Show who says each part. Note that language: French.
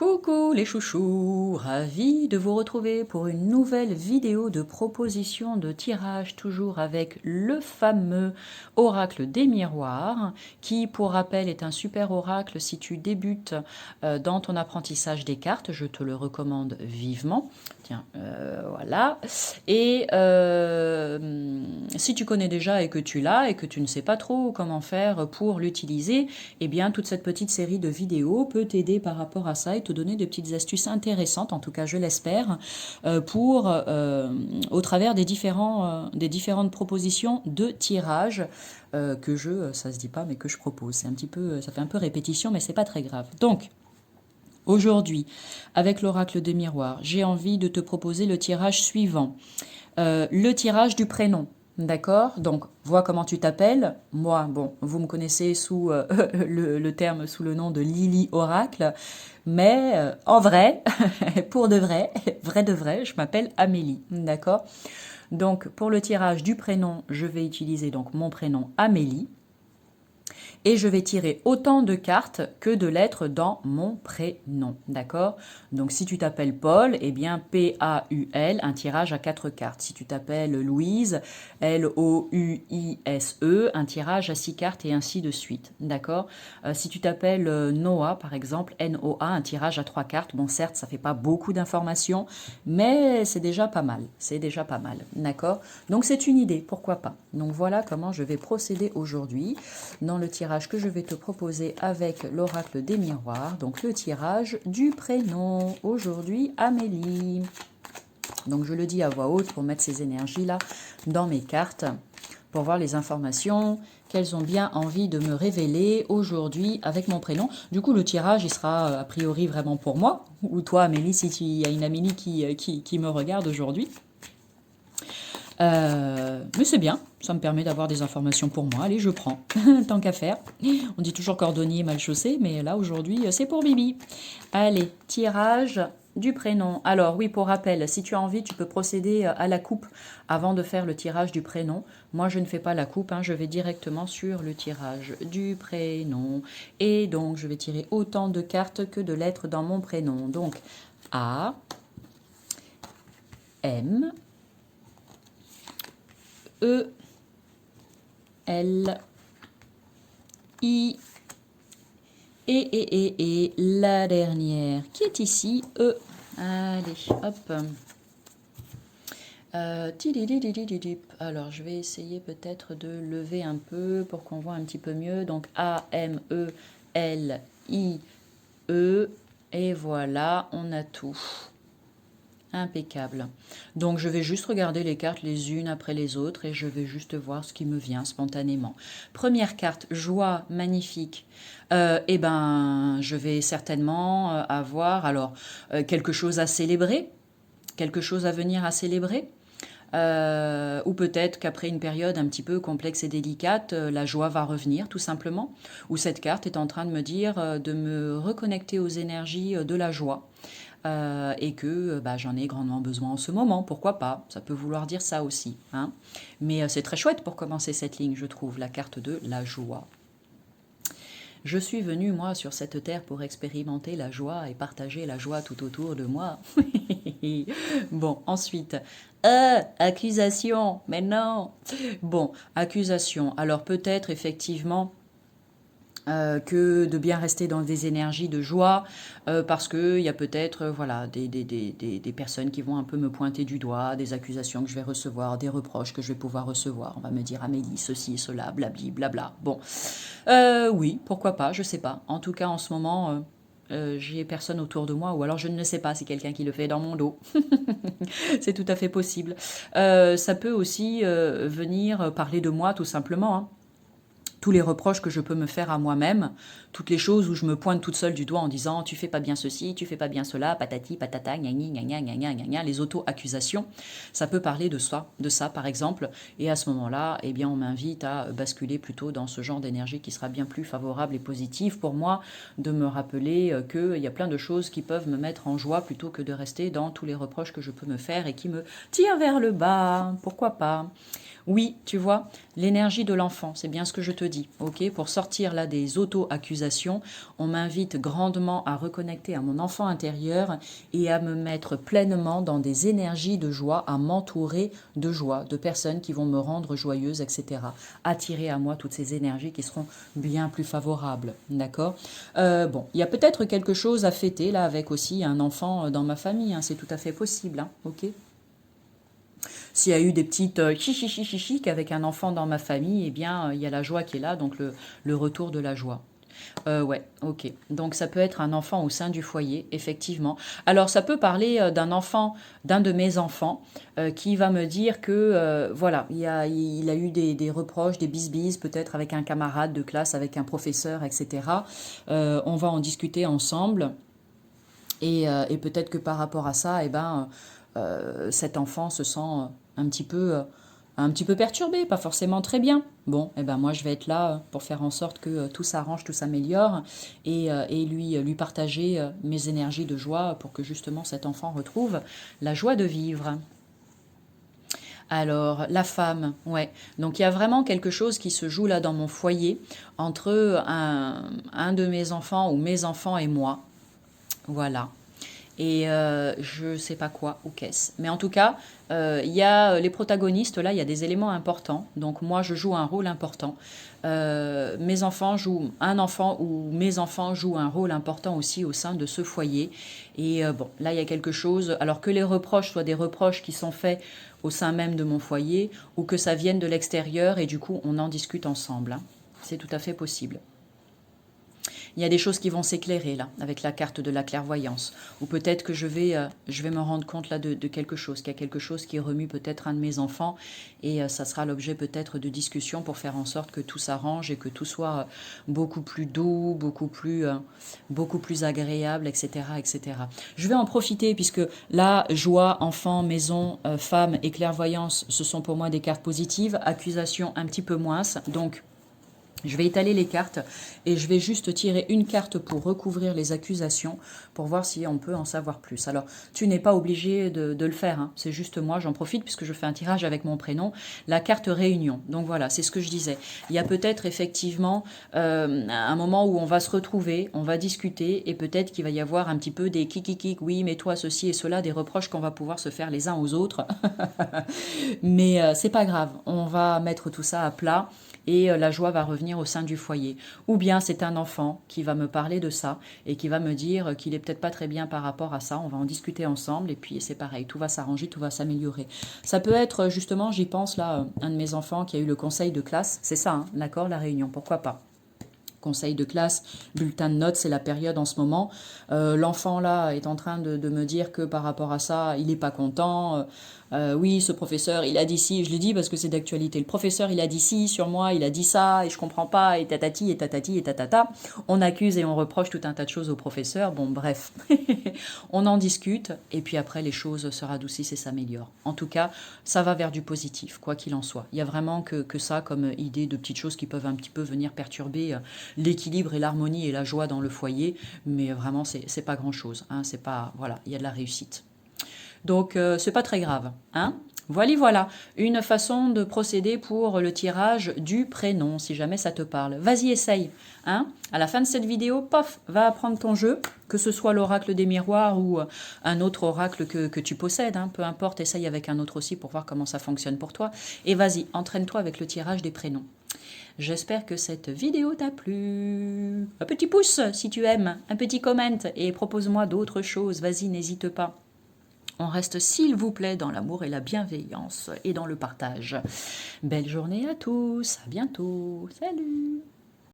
Speaker 1: Coucou les chouchous, ravi de vous retrouver pour une nouvelle vidéo de proposition de tirage, toujours avec le fameux oracle des miroirs, qui pour rappel est un super oracle si tu débutes dans ton apprentissage des cartes, je te le recommande vivement. Tiens, voilà. Et si tu connais déjà et que tu l'as et que tu ne sais pas trop comment faire pour l'utiliser, eh bien toute cette petite série de vidéos peut t'aider par rapport à ça et te donner des petites astuces intéressantes, en tout cas je l'espère, au travers des différentes propositions de tirage ça se dit pas, mais que je propose. C'est un petit peu, ça fait un peu répétition, mais c'est pas très grave. Donc, aujourd'hui, avec l'oracle des miroirs, j'ai envie de te proposer le tirage suivant. Le tirage du prénom. D'accord? Donc, vois comment tu t'appelles. Moi, bon, vous me connaissez sous le terme, sous le nom de Lily Oracle. Mais en vrai, pour de vrai, je m'appelle Amélie. D'accord? Donc, pour le tirage du prénom, je vais utiliser donc mon prénom Amélie. Et je vais tirer autant de cartes que de lettres dans mon prénom, d'accord? Donc si tu t'appelles Paul, eh bien P-A-U-L, un tirage à 4 cartes. Si tu t'appelles Louise, L-O-U-I-S-E, un tirage à 6 cartes et ainsi de suite, d'accord? Si tu t'appelles Noah, par exemple, N-O-A, un tirage à 3 cartes. Bon, certes, ça fait pas beaucoup d'informations, mais c'est déjà pas mal, d'accord? Donc c'est une idée, pourquoi pas? Donc voilà comment je vais procéder aujourd'hui dans le tirage que je vais te proposer avec l'oracle des miroirs, donc le tirage du prénom. Aujourd'hui, Amélie. Donc je le dis à voix haute pour mettre ces énergies-là dans mes cartes, pour voir les informations qu'elles ont bien envie de me révéler aujourd'hui avec mon prénom. Du coup, le tirage, il sera a priori vraiment pour moi, ou toi, Amélie, si il y a une Amélie qui me regarde aujourd'hui. Mais c'est bien, ça me permet d'avoir des informations pour moi. Allez, je prends, tant qu'à faire. On dit toujours cordonnier mal chaussé, mais là, aujourd'hui, c'est pour Bibi. Allez, tirage du prénom. Alors oui, pour rappel, si tu as envie, tu peux procéder à la coupe avant de faire le tirage du prénom. Moi, je ne fais pas la coupe, je vais directement sur le tirage du prénom. Et donc, je vais tirer autant de cartes que de lettres dans mon prénom. Donc, A, M, E, L, I, et la dernière qui est ici, E. Allez, hop. Alors, je vais essayer peut-être de lever un peu pour qu'on voit un petit peu mieux. Donc, A, M, E, L, I, E. Et voilà, on a tout. Impeccable. Donc je vais juste regarder les cartes les unes après les autres et je vais juste voir ce qui me vient spontanément. Première carte, joie, magnifique. Eh ben, je vais certainement avoir alors quelque chose à célébrer, quelque chose à venir à célébrer. Ou peut-être qu'après une période un petit peu complexe et délicate, la joie va revenir tout simplement. Ou cette carte est en train de me dire de me reconnecter aux énergies de la joie. Et que j'en ai grandement besoin en ce moment, pourquoi pas, ça peut vouloir dire ça aussi. Mais c'est très chouette pour commencer cette ligne, je trouve, la carte de la joie. Je suis venue, moi, sur cette terre pour expérimenter la joie et partager la joie tout autour de moi. Bon, ensuite, accusation, mais non. Bon, accusation, alors peut-être effectivement que de bien rester dans des énergies de joie, parce qu'il y a peut-être voilà, des personnes qui vont un peu me pointer du doigt, des accusations que je vais recevoir, des reproches que je vais pouvoir recevoir. On va me dire Amélie, ceci, cela, blabli, blabla. Bon, oui, pourquoi pas, je sais pas. En tout cas, en ce moment, j'ai personne autour de moi, ou alors je ne le sais pas, c'est quelqu'un qui le fait dans mon dos. C'est tout à fait possible. Ça peut aussi venir parler de moi, tout simplement, tous les reproches que je peux me faire à moi-même, toutes les choses où je me pointe toute seule du doigt en disant tu fais pas bien ceci, tu fais pas bien cela, patati, patata, gna gna gna gna gna gna, les auto-accusations, ça peut parler de ça par exemple, et à ce moment-là, eh bien on m'invite à basculer plutôt dans ce genre d'énergie qui sera bien plus favorable et positive pour moi, de me rappeler qu'il y a plein de choses qui peuvent me mettre en joie plutôt que de rester dans tous les reproches que je peux me faire et qui me tirent vers le bas, pourquoi pas. Oui, tu vois, l'énergie de l'enfant, c'est bien ce que je te dis. Ok, pour sortir là des auto-accusations, on m'invite grandement à reconnecter à mon enfant intérieur et à me mettre pleinement dans des énergies de joie, à m'entourer de joie, de personnes qui vont me rendre joyeuse, etc. Attirer à moi toutes ces énergies qui seront bien plus favorables. D'accord. Bon, il y a peut-être quelque chose à fêter là avec aussi un enfant dans ma famille, hein, c'est tout à fait possible. Hein, ok. S'il y a eu des petites chichichichichic avec un enfant dans ma famille, eh bien, il y a la joie qui est là, donc le retour de la joie. Ouais, ok. Donc ça peut être un enfant au sein du foyer, effectivement. Alors ça peut parler d'un enfant, d'un de mes enfants, qui va me dire que, voilà, il a eu des reproches, des bisbises, peut-être avec un camarade de classe, avec un professeur, etc. On va en discuter ensemble. Et peut-être que par rapport à ça, eh ben, cet enfant se sent un petit peu perturbé, pas forcément très bien. Bon, eh ben moi je vais être là pour faire en sorte que tout s'arrange, tout s'améliore et lui partager mes énergies de joie pour que justement cet enfant retrouve la joie de vivre. Alors, la femme, ouais. Donc, il y a vraiment quelque chose qui se joue là dans mon foyer entre un de mes enfants ou mes enfants et moi. Voilà. Et je sais pas quoi ou qu'est-ce. Mais en tout cas, il y a les protagonistes, là, il y a des éléments importants. Donc moi, je joue un rôle important. Mes enfants jouent, un enfant ou mes enfants jouent un rôle important aussi au sein de ce foyer. Et bon, là, il y a quelque chose, alors que les reproches soient des reproches qui sont faits au sein même de mon foyer, ou que ça vienne de l'extérieur, et du coup, on en discute ensemble. Hein. C'est tout à fait possible. Il y a des choses qui vont s'éclairer là, avec la carte de la clairvoyance. Ou peut-être que je vais me rendre compte là de quelque chose, qu'il y a quelque chose qui remue peut-être un de mes enfants, et ça sera l'objet peut-être de discussions pour faire en sorte que tout s'arrange et que tout soit beaucoup plus doux, beaucoup plus agréable, etc., etc. Je vais en profiter puisque là, joie, enfant, maison, femme et clairvoyance, ce sont pour moi des cartes positives, accusation un petit peu moins. Donc, je vais étaler les cartes et je vais juste tirer une carte pour recouvrir les accusations pour voir si on peut en savoir plus. Alors, tu n'es pas obligé de le faire, hein. C'est juste moi, j'en profite puisque je fais un tirage avec mon prénom, la carte réunion. Donc voilà, c'est ce que je disais. Il y a peut-être effectivement un moment où on va se retrouver, on va discuter et peut-être qu'il va y avoir un petit peu des kikikik, oui, mais toi, ceci et cela, des reproches qu'on va pouvoir se faire les uns aux autres. Mais c'est pas grave, on va mettre tout ça à plat et la joie va revenir au sein du foyer. Ou bien c'est un enfant qui va me parler de ça et qui va me dire qu'il est peut-être pas très bien par rapport à ça. On va en discuter ensemble et puis c'est pareil, tout va s'arranger, tout va s'améliorer. Ça peut être justement, j'y pense là, un de mes enfants qui a eu le conseil de classe, c'est ça, hein, d'accord, la réunion, pourquoi pas. Conseil de classe, bulletin de notes, c'est la période en ce moment. L'enfant là est en train de me dire que par rapport à ça, il n'est pas content. Oui, ce professeur, il a dit ci, je l'ai dit parce que c'est d'actualité. Le professeur, il a dit ci sur moi, il a dit ça, et je comprends pas, et tatati, et tatati, et tatata. On accuse et on reproche tout un tas de choses au professeur. Bon, bref, on en discute, et puis après, les choses se radoucissent et s'améliorent. En tout cas, ça va vers du positif, quoi qu'il en soit. Il y a vraiment que ça comme idée de petites choses qui peuvent un petit peu venir perturber l'équilibre et l'harmonie et la joie dans le foyer, mais vraiment, c'est pas grand-chose. Hein, c'est pas, voilà, il y a de la réussite. Donc, c'est pas très grave. Hein. Voilà, voilà, une façon de procéder pour le tirage du prénom, si jamais ça te parle. Vas-y, essaye. Hein. À la fin de cette vidéo, pof, va apprendre ton jeu, que ce soit l'oracle des miroirs ou un autre oracle que tu possèdes. Hein. Peu importe, essaye avec un autre aussi pour voir comment ça fonctionne pour toi. Et vas-y, entraîne-toi avec le tirage des prénoms. J'espère que cette vidéo t'a plu. Un petit pouce si tu aimes, un petit comment et propose-moi d'autres choses. Vas-y, n'hésite pas. On reste, s'il vous plaît, dans l'amour et la bienveillance et dans le partage. Belle journée à tous, à bientôt, salut!